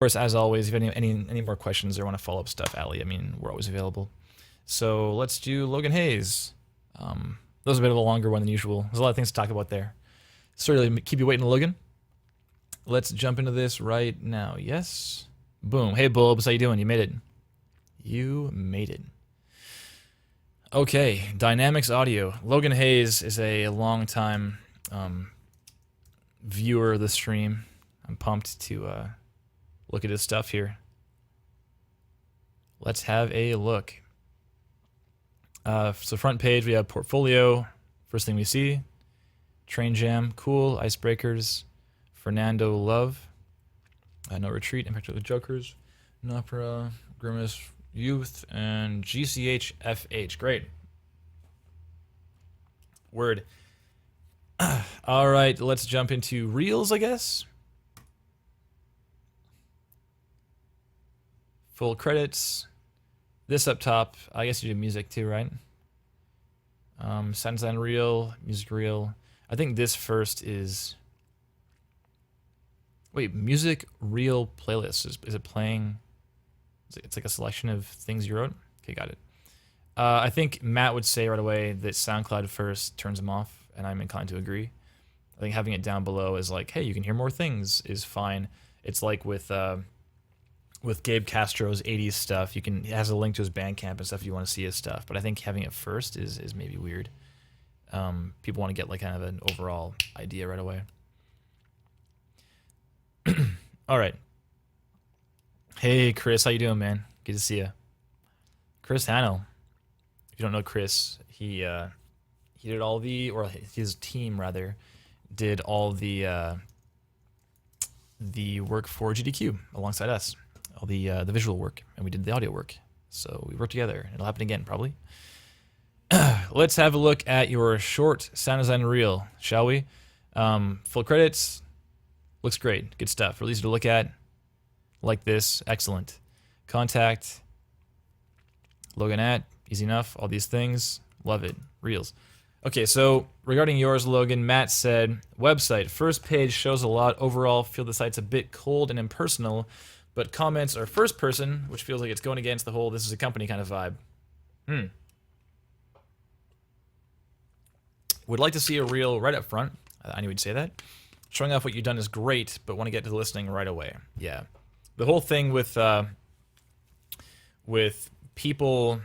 course, as always, if you have any more questions or want to follow up stuff, Ali, I mean, we're always available. So let's do Logan Hayes. That was a bit of a longer one than usual. There's a lot of things to talk about there. Sorry to keep you waiting, Logan. Let's jump into this right now. Yes. Boom. Hey, Bulbs, how you doing? You made it. You made it. Okay, Dynamics Audio. Logan Hayes is a long-time viewer of the stream. I'm pumped to look at his stuff here. Let's have a look. So front page, we have portfolio. First thing we see. Train Jam, cool. Icebreakers. Fernando Love. No Retreat, Impact of the Jokers. Nopera, Grimace, Youth, and GCH FH. Great. Word. All right, let's jump into Reels, I guess. Full credits. This up top, I guess you do music too, right? Sound Reel, Music Reel. I think this first is... Wait, Music Reel playlist. Is it playing... It's like a selection of things you wrote? Okay, got it. I think Matt would say right away that SoundCloud first turns him off, and I'm inclined to agree. I think having it down below is like, hey, you can hear more things is fine. It's like with Gabe Castro's 80s stuff. It has a link to his Bandcamp and stuff if you want to see his stuff. But I think having it first is maybe weird. People want to get like kind of an overall idea right away. All right. Hey, Chris, how you doing, man? Good to see you. Chris Hannell. If you don't know Chris, he did all or his team rather, did all the work for GDQ alongside us, all the visual work, and we did the audio work. So we worked together. It'll happen again, probably. Let's have a look at your short sound design reel, shall we? Full credits. Looks great. Good stuff. Really easy to look at. Like this. Excellent. Contact. Logan at. Easy enough. All these things. Love it. Reels. Okay, so regarding yours, Logan, Matt said, website. First page shows a lot. Overall, feel the site's a bit cold and impersonal, but comments are first person, which feels like it's going against the whole this is a company kind of vibe. Would like to see a reel right up front. I knew you'd say that. Showing off what you've done is great, but want to get to the listening right away. Yeah. The whole thing with people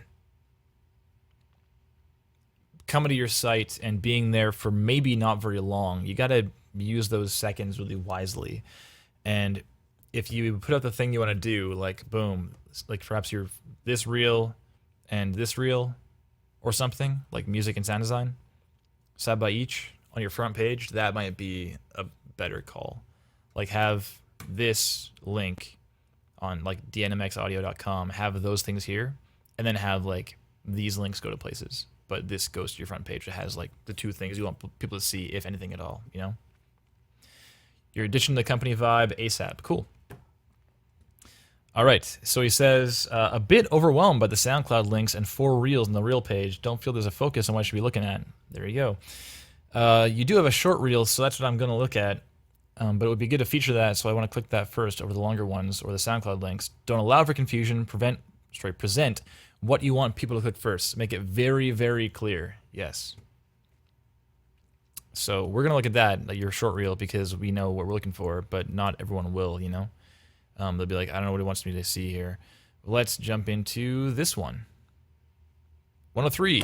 coming to your site and being there for maybe not very long, you got to use those seconds really wisely. And if you put out the thing you want to do, like boom, like perhaps you're this reel and this reel or something, like music and sound design, side by each on your front page, that might be a better call. Like have this link on like dnmxaudio.com, have those things here, and then have like these links go to places. But this goes to your front page that has like the two things you want people to see, if anything at all, you know? Your addition to the company vibe ASAP. Cool. All right, so he says, a bit overwhelmed by the SoundCloud links and 4 reels on the reel page. Don't feel there's a focus on what I should be looking at. There you go. You do have a short reel, so that's what I'm going to look at. But it would be good to feature that, so I want to click that first over the longer ones or the SoundCloud links. Don't allow for confusion. Present what you want people to click first. Make it very, very clear. Yes. So we're going to look at that, like your short reel, because we know what we're looking for, but not everyone will, you know? They'll be like, I don't know what he wants me to see here. Let's jump into this one. 103.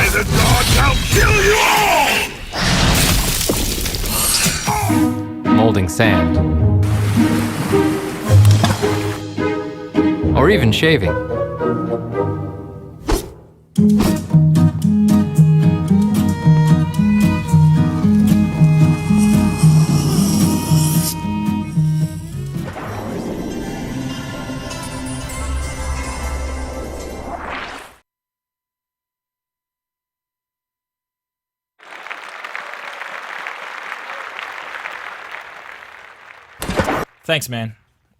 The gods shall kill you all! Molding sand. Or even shaving. Thanks, man.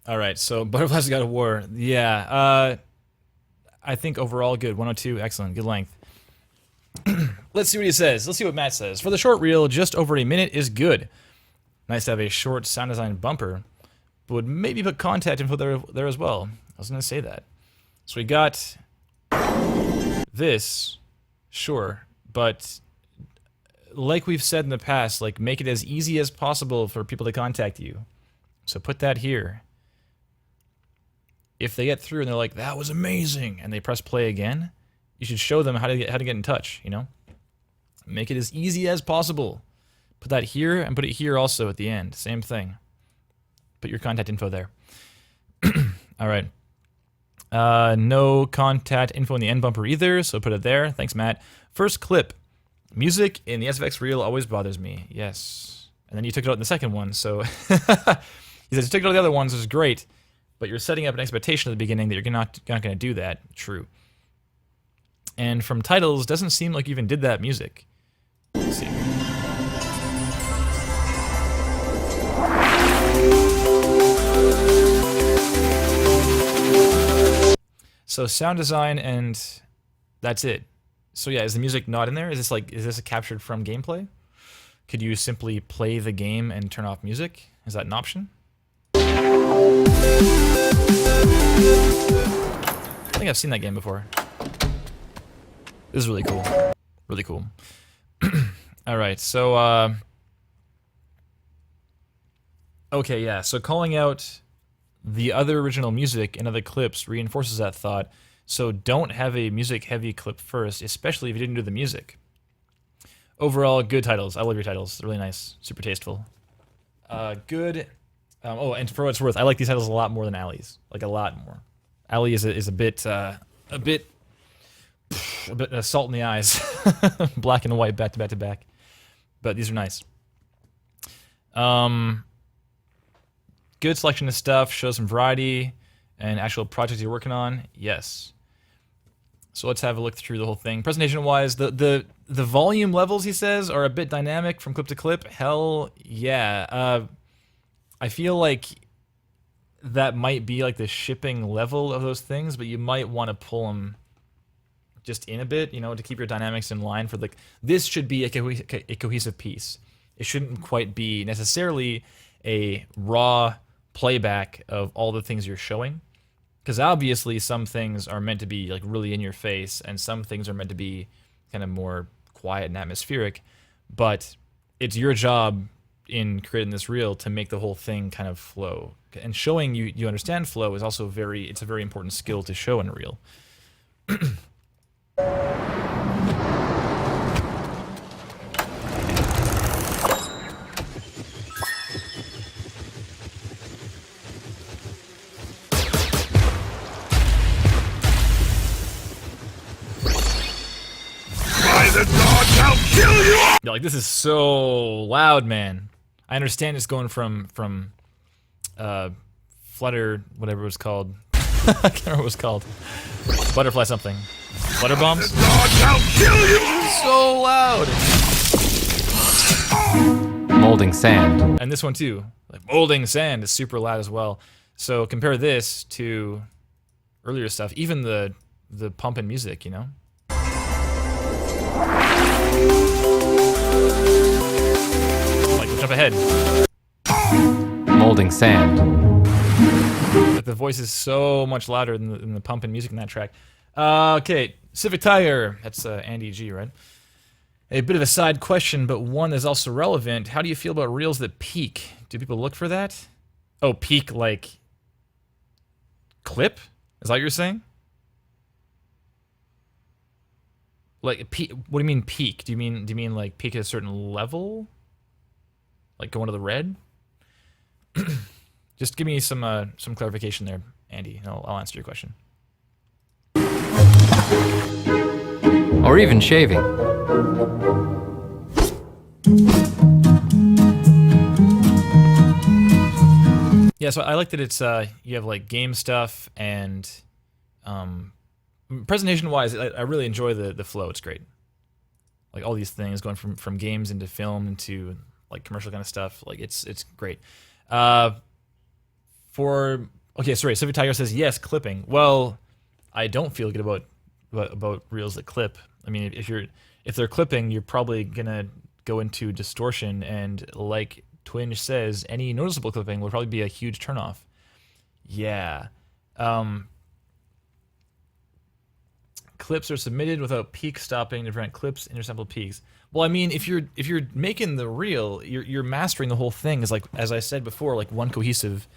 All right, so Butterflies God of War. Yeah, I think overall good. 102, excellent, good length. Let's see what he says. Let's see what Matt says. For the short reel, just over a minute is good. Nice to have a short sound design bumper, but would maybe put contact info there as well. I was going to say that. So we got this, sure, but like we've said in the past, like make it as easy as possible for people to contact you. So put that here. If they get through and they're like, that was amazing, and they press play again, you should show them how to get in touch, you know? Make it as easy as possible. Put that here and put it here also at the end. Same thing. Put your contact info there. All right. No contact info in the end bumper either, so put it there. Thanks, Matt. First clip. Music in the SFX reel always bothers me. Yes. And then you took it out in the second one, so... he says you took it out the other ones, which is great, but you're setting up an expectation at the beginning that you're not going to do that. True. And from titles, doesn't seem like you even did that music. Let's see. So sound design and that's it. So yeah, is the music not in there? Is this captured from gameplay? Could you simply play the game and turn off music? Is that an option? I think I've seen that game before. This is really cool. Really cool. Alright, so okay, yeah, so calling out the other original music in other clips reinforces that thought, so don't have a music-heavy clip first, especially if you didn't do the music. Overall, good titles. I love your titles. Really nice. Super tasteful. Good. Oh, and for what it's worth, I like these titles a lot more than Ali's. Like, a lot more. Ali is a bit salt in the eyes. Black and white, back to back to back. But these are nice. Good selection of stuff, shows some variety, and actual projects you're working on. Yes. So let's have a look through the whole thing. Presentation-wise, the volume levels, he says, are a bit dynamic from clip to clip. Hell yeah. I feel like that might be like the shipping level of those things, but you might want to pull them just in a bit, you know, to keep your dynamics in line for like, this should be a cohesive piece. It shouldn't quite be necessarily a raw playback of all the things you're showing. Because obviously some things are meant to be like really in your face and some things are meant to be kind of more quiet and atmospheric, but it's your job in creating this reel to make the whole thing kind of flow. And showing you understand flow is also it's a very important skill to show in a reel. The gods shall kill you! Yeah, like this is so loud, man. I understand it's going from Flutter, whatever it was called. I can't remember what it was called. Butterfly something. Flutter bombs? The gods shall kill you! So loud! Molding sand. And this one too. Like molding sand is super loud as well. So compare this to earlier stuff, even the pump in music, you know? Like, jump ahead. Molding sand. But the voice is so much louder than the pump and music in that track. Okay, Civic Tiger. That's Andy G, right? A bit of a side question, but one that's also relevant. How do you feel about reels that peak? Do people look for that? Oh, peak like clip? Is that what you're saying? Like peak? What do you mean peak? Do you mean like peak at a certain level? Like going to the red? Just give me some clarification there, Andy, and I'll answer your question. Or even shaving. Yeah, so I like that it's you have like game stuff and presentation-wise, I really enjoy the flow. It's great. Like all these things going from games into film into like commercial kind of stuff. Like it's great. Okay, sorry, Civic Tiger says yes, clipping. Well, I don't feel good about reels that clip. I mean, if they're clipping, you're probably gonna go into distortion, and like Twinge says, any noticeable clipping will probably be a huge turnoff. Yeah. Clips are submitted without peak stopping to prevent clips, intersample peaks. Well, I mean, if you're making the reel, you're mastering the whole thing as, like, as I said before, like one cohesive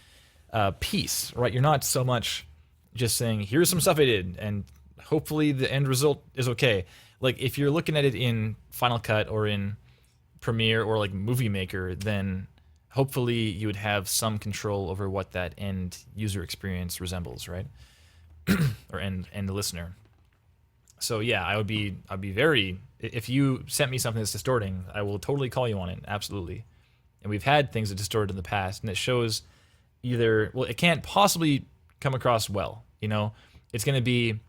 piece, right? You're not so much just saying, here's some stuff I did, and hopefully the end result is okay. Like, if you're looking at it in Final Cut or in Premiere or like Movie Maker, then hopefully you would have some control over what that end user experience resembles, right? Or end listener. So yeah, I'd be very, if you sent me something that's distorting, I will totally call you on it, absolutely. And we've had things that distorted in the past, and it shows either, well, it can't possibly come across well, you know? It's going to be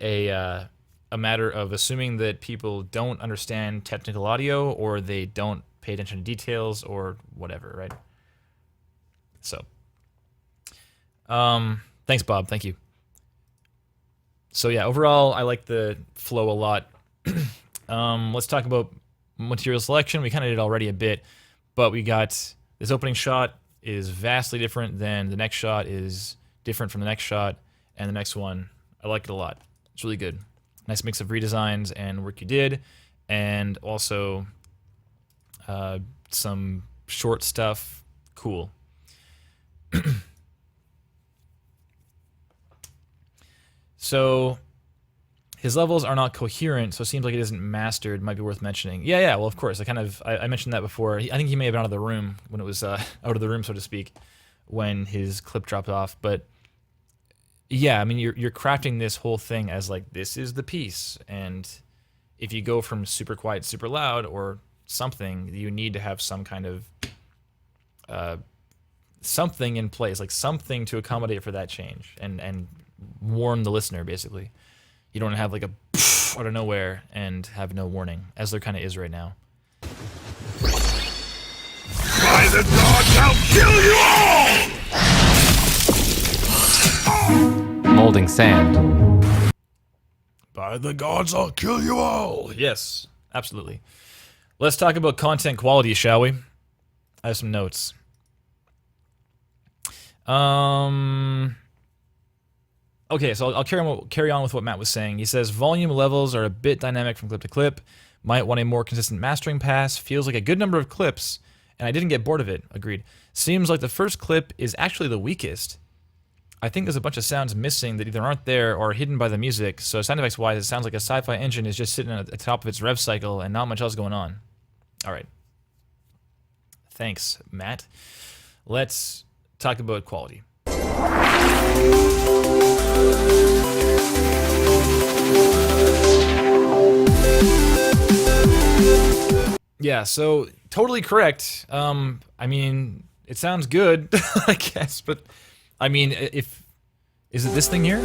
a matter of assuming that people don't understand technical audio, or they don't pay attention to details, or whatever, right? So, thanks, Bob. Thank you. So yeah, overall, I like the flow a lot. Let's talk about material selection. We kind of did already a bit, but we got this opening shot is vastly different than the next shot is different from the next shot, and the next one, I like it a lot. It's really good. Nice mix of redesigns and work you did, and also some short stuff. Cool. So his levels are not coherent, so it seems like it isn't mastered. Might be worth mentioning. Yeah. Well, of course. I mentioned that before. I think he may have been out of the room when it was out of the room, so to speak, when his clip dropped off. But yeah, I mean, you're crafting this whole thing as like, this is the piece, and if you go from super quiet to super loud or something, you need to have some kind of something in place, like something to accommodate for that change and warn the listener, basically. You don't have like a out of nowhere and have no warning, as there kind of is right now. By the gods, I'll kill you all! Molding sand. By the gods, I'll kill you all! Yes, absolutely. Let's talk about content quality, shall we? I have some notes. Okay, so I'll carry on with what Matt was saying. He says, volume levels are a bit dynamic from clip to clip. Might want a more consistent mastering pass. Feels like a good number of clips, and I didn't get bored of it. Agreed. Seems like the first clip is actually the weakest. I think there's a bunch of sounds missing that either aren't there or are hidden by the music, so sound effects wise, it sounds like a sci-fi engine is just sitting at the top of its rev cycle and not much else going on. Alright. Thanks, Matt. Let's talk about quality. Yeah, so totally correct. I mean, it sounds good, I guess, but I mean, is it this thing here?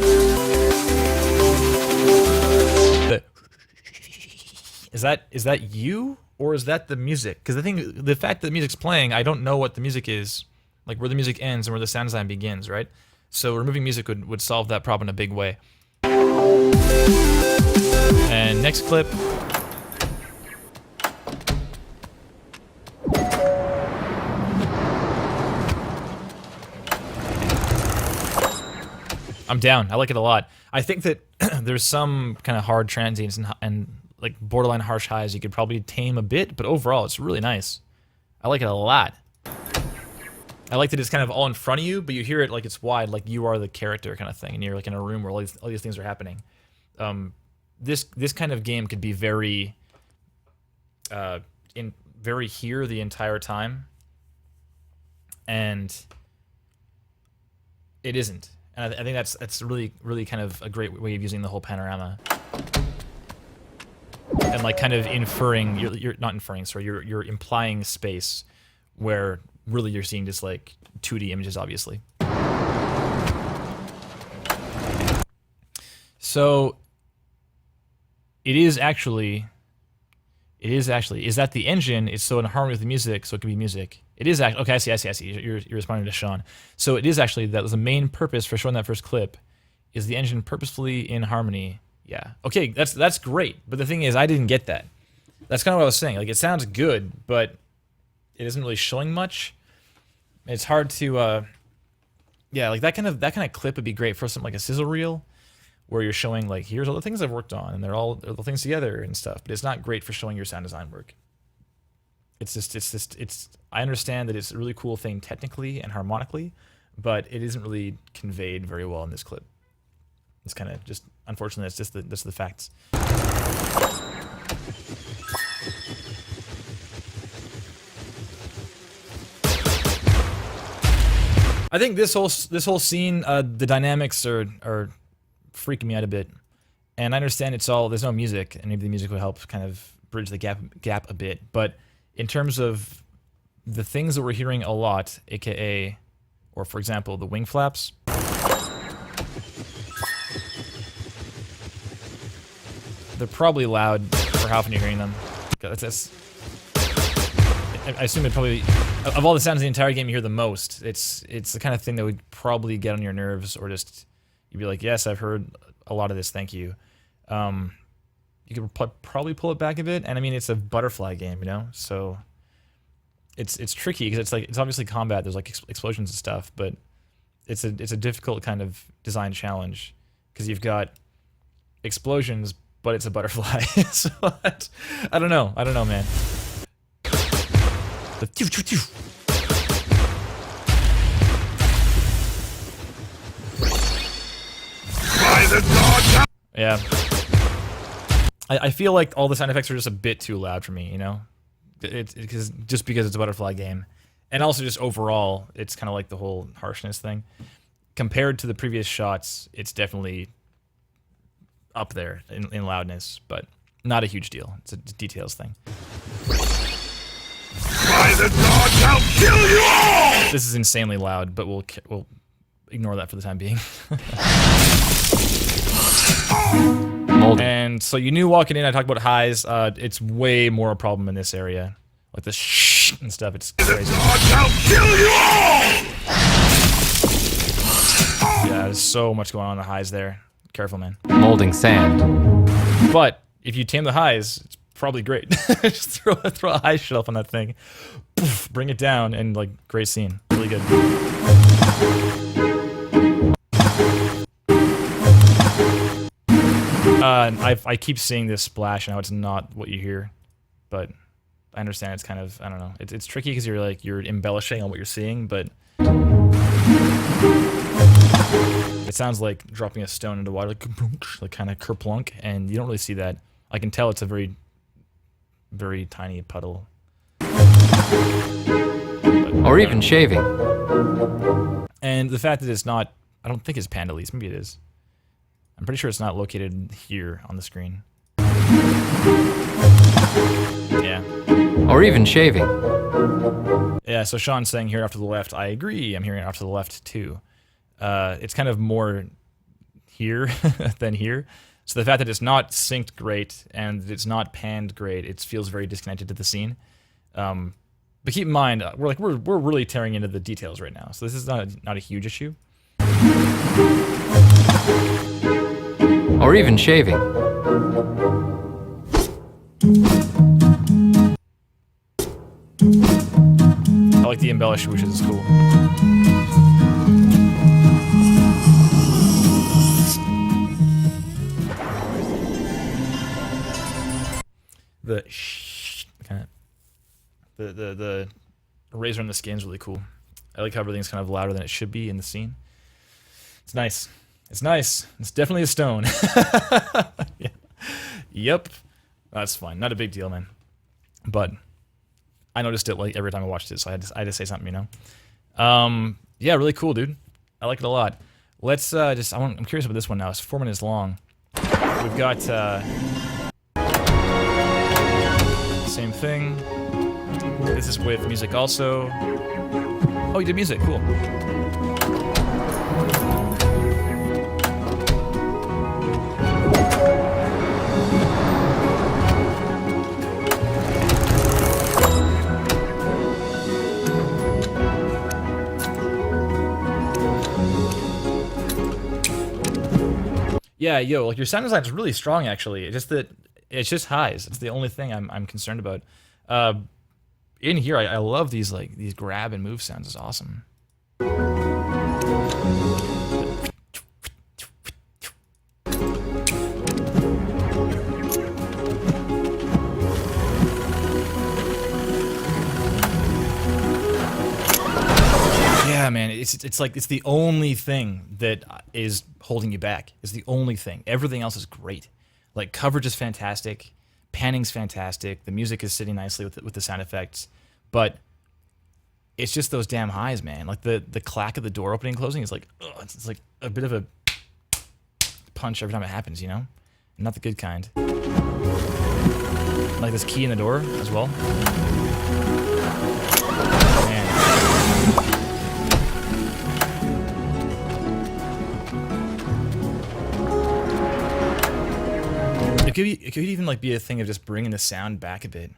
Is that you, or is that the music? Because the fact that the music's playing, I don't know what the music is, like where the music ends and where the sound design begins, right? So removing music would solve that problem in a big way. And next clip. I'm down. I like it a lot. I think that there's some kind of hard transients and like borderline harsh highs you could probably tame a bit, but overall it's really nice. I like it a lot. I like that it's kind of all in front of you, but you hear it like it's wide, like you are the character kind of thing, and you're like in a room where all these things are happening. This kind of game could be very very here the entire time, and it isn't. And I think that's really kind of a great way of using the whole panorama, and like kind of inferring. You're not inferring. Sorry, you're implying space where really you're seeing just like 2D images, obviously. So it is actually It is actually. Is that the engine is so in harmony with the music, so it can be music. It is actually. Okay, I see. You're responding to Sean. So it is actually, that was the main purpose for showing that first clip, is the engine purposefully in harmony. Yeah. Okay, that's great. But the thing is, I didn't get that. That's kind of what I was saying. Like, it sounds good, but it isn't really showing much. It's hard to, yeah, like that kind of clip would be great for something like a sizzle reel, where you're showing like, here's all the things I've worked on, and they're all the things together and stuff. But it's not great for showing your sound design work. I understand that it's a really cool thing technically and harmonically, but it isn't really conveyed very well in this clip. It's kind of just, unfortunately, it's just the facts. I think this whole scene, the dynamics are freaking me out a bit, and I understand there's no music, and maybe the music will help kind of bridge the gap a bit. But in terms of the things that we're hearing a lot, aka, or for example, the wing flaps. They're probably loud for how often you're hearing them. I assume it probably, of all the sounds in the entire game you hear the most, it's the kind of thing that would probably get on your nerves, or just, you'd be like, yes, I've heard a lot of this, thank you. You could probably pull it back a bit, and I mean, it's a butterfly game, you know? So it's tricky, because it's obviously combat, there's like explosions and stuff, but it's a difficult kind of design challenge, because you've got explosions, but it's a butterfly. So I don't know, man. The yeah. I feel like all the sound effects are just a bit too loud for me, you know? Because it's a butterfly game. And also just overall, it's kind of like the whole harshness thing. Compared to the previous shots, it's definitely up there in loudness, but not a huge deal. It's a details thing. By the gods, I'll kill you all! This is insanely loud, but we'll ignore that for the time being. Molding. And so you knew walking in, I talked about highs. It's way more a problem in this area. Like the shh and stuff, it's crazy. By the gods, I'll kill you all! Yeah, there's so much going on in the highs there. Careful, man. Molding sand. But if you tame the highs, it's probably great. Just throw a high shelf on that thing, poof, bring it down, and like, great scene. Really good. I keep seeing this splash, and how it's not what you hear, but I understand it's kind of, I don't know. It's tricky because you're embellishing on what you're seeing, but it sounds like dropping a stone into water, like kind of kerplunk, and you don't really see that. I can tell it's a very, very tiny puddle. Or even shaving. And the fact that it's not, I don't think it's Pandalese, maybe it is. I'm pretty sure it's not located here on the screen. Yeah. Or even shaving. Yeah, so Sean's saying here off to the left. I agree, I'm hearing it off to the left too. It's kind of more here than here. So the fact that it's not synced great and it's not panned great, it feels very disconnected to the scene. But keep in mind, we're really tearing into the details right now, so this is not a huge issue. Or even shaving. I like the embellished swooshes, it's cool. The kind of the razor on the skin is really cool. I like how everything's kind of louder than it should be in the scene. It's nice. It's nice. It's definitely a stone. Yeah. Yep. That's fine. Not a big deal, man. But I noticed it like every time I watched it, so I had to say something, you know. Yeah, really cool, dude. I like it a lot. Let's I'm curious about this one now. It's 4 minutes long. We've got same thing. This is with music also. Oh, you did music. Cool. Yeah, yo, like your sound design is really strong actually. It's just that it's just highs. It's the only thing I'm concerned about. Uh, in here, I love these like these grab and move sounds. It's awesome. Yeah, man, it's like it's the only thing that is holding you back. It's the only thing. Everything else is great. Like coverage is fantastic, panning's fantastic, the music is sitting nicely with the sound effects, but it's just those damn highs, man. Like the clack of the door opening and closing is like, ugh, it's like a bit of a punch every time it happens, you know? Not the good kind. Like this key in the door as well. Man. It could even like be a thing of just bringing the sound back a bit,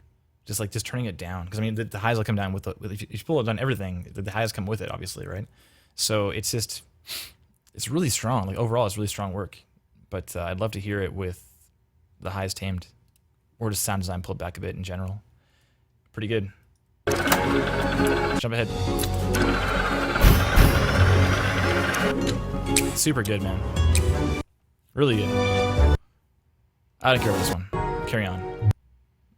just turning it down. Because I mean, the highs will come down with if you pull it on everything, the highs come with it, obviously, right? So it's really strong. Like overall, it's really strong work. But I'd love to hear it with the highs tamed, or just sound design pulled back a bit in general. Pretty good. Jump ahead. Super good, man. Really good. I don't care about this one. Carry on.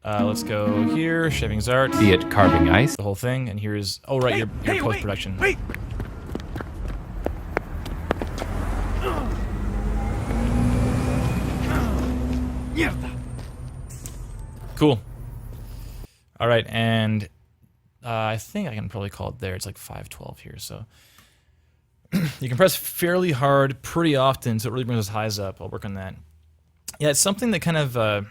Let's go here. Shaving's art. Be it carving ice. The whole thing. And here's... Oh, right, your post-production. Wait! Cool. All right, and I think I can probably call it there. It's like 512 here, so... You can press fairly hard pretty often, so it really brings those highs up. I'll work on that. Yeah, it's something that kind of...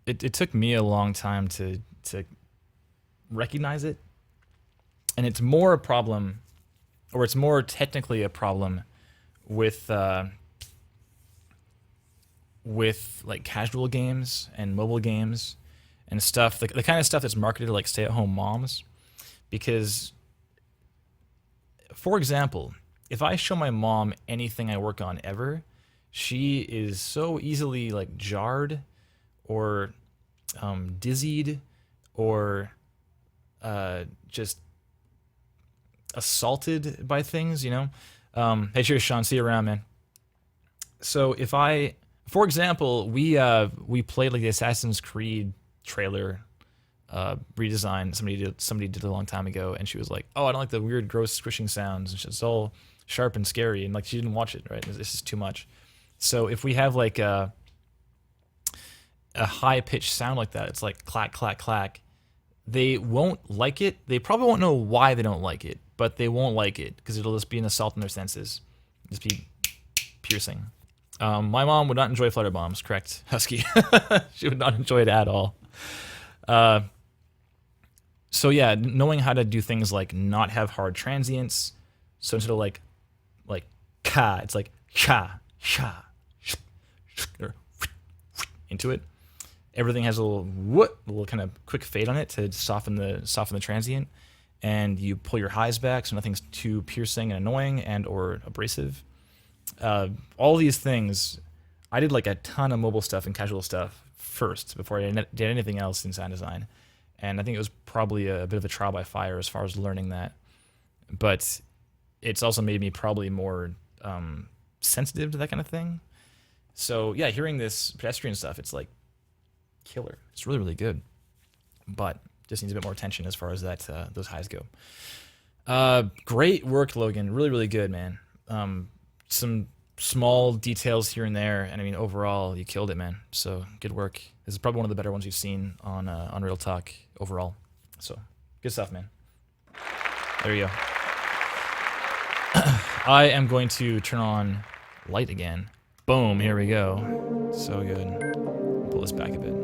It took me a long time to recognize it. And it's more a problem, or it's more technically a problem with like casual games and mobile games and stuff, the kind of stuff that's marketed to like stay-at-home moms. Because, for example, if I show my mom anything I work on ever, she is so easily like jarred or dizzied or just assaulted by things, you know? Hey, cheers, Sean. See you around, man. So if I, for example, we played like the Assassin's Creed trailer redesign somebody did a long time ago, and she was like, "Oh, I don't like the weird, gross squishing sounds. It's all sharp and scary," and like she didn't watch it. Right? This is too much. So if we have like a high pitched sound like that, it's like clack, clack, clack. They won't like it. They probably won't know why they don't like it, but they won't like it because it'll just be an assault on their senses. Just be piercing. My mom would not enjoy flutter bombs, correct, Husky? She would not enjoy it at all. So yeah, knowing how to do things like not have hard transients. So instead of like ka, it's like cha, cha, or into it. Everything has a little kind of quick fade on it to soften the transient, and you pull your highs back so nothing's too piercing and annoying and or abrasive. All these things, I did like a ton of mobile stuff and casual stuff first before I did anything else in sound design, and I think it was probably a bit of a trial by fire as far as learning that. But it's also made me probably more sensitive to that kind of thing. So yeah, hearing this pedestrian stuff, it's like killer. It's really, really good, but just needs a bit more attention as far as that those highs go. Great work, Logan. Really, really good, man. Some small details here and there, and I mean overall you killed it, man. So good work. This is probably one of the better ones you've seen on Real Talk overall. So good stuff, man. There you go. I am going to turn on light again. Boom, here we go. So good. Pull this back a bit.